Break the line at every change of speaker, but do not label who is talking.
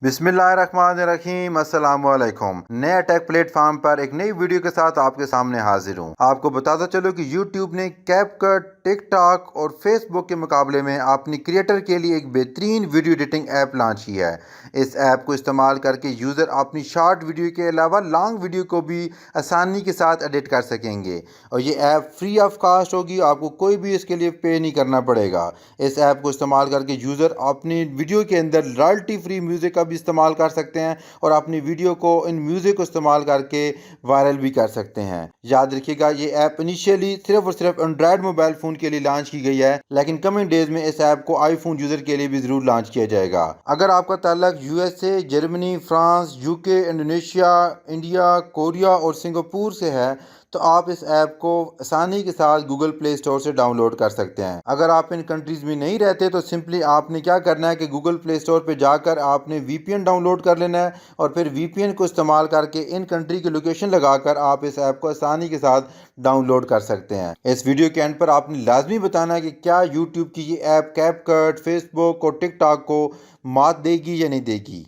बिस्मिल्लाहिर्रहमानिर्रहीम, अस्सलाम वालेकुम। नया टेक प्लेटफॉर्म पर एक नई वीडियो के साथ आपके सामने हाजिर हूँ। आपको बताता चलो कि YouTube ने कैपकट, टिकटॉक और फेसबुक के मुकाबले में अपनी क्रिएटर के लिए एक बेहतरीन वीडियो एडिटिंग ऐप लॉन्च की है। इस ऐप को इस्तेमाल करके यूज़र अपनी शॉर्ट वीडियो के अलावा लॉन्ग वीडियो को भी आसानी के साथ एडिट कर सकेंगे और ये ऐप फ्री ऑफ कॉस्ट होगी। आपको कोई भी इसके लिए पे नहीं करना पड़ेगा। इस ऐप को इस्तेमाल करके यूज़र अपनी वीडियो के अंदर रॉयल्टी फ्री म्यूज़िक का भी इस्तेमाल कर सकते हैं और अपनी वीडियो को इन म्यूज़िक को इस्तेमाल करके वायरल भी कर सकते हैं। याद रखिएगा, ये ऐप इनिशियली सिर्फ और सिर्फ एंड्रॉयड मोबाइल फ़ोन के लिए लॉन्च की गई है, लेकिन कमिंग डेज में इस ऐप को आईफोन यूज़र के लिए भी ज़रूर लॉन्च किया जाएगा। अगर आपका ताल्लुक USA, Germany, France, UK, Indonesia, India, Korea और सिंगापुर से है तो आप इस ऐप को आसानी के साथ गूगल प्ले स्टोर से डाउनलोड कर सकते हैं। अगर आप इन कंट्रीज़ में नहीं रहते तो सिंपली आपने क्या करना है कि गूगल प्ले स्टोर पे जाकर आपने वीपीएन डाउनलोड कर लेना है और फिर वीपीएन को इस्तेमाल करके इन कंट्री की लोकेशन लगाकर आप इस ऐप को आसानी के साथ डाउनलोड कर सकते हैं। इस वीडियो के एंड पर आपने लाजमी बताना है कि क्या यूट्यूब की ये ऐप कैपकट, फेसबुक और टिकटॉक को मात देगी या नहीं देगी।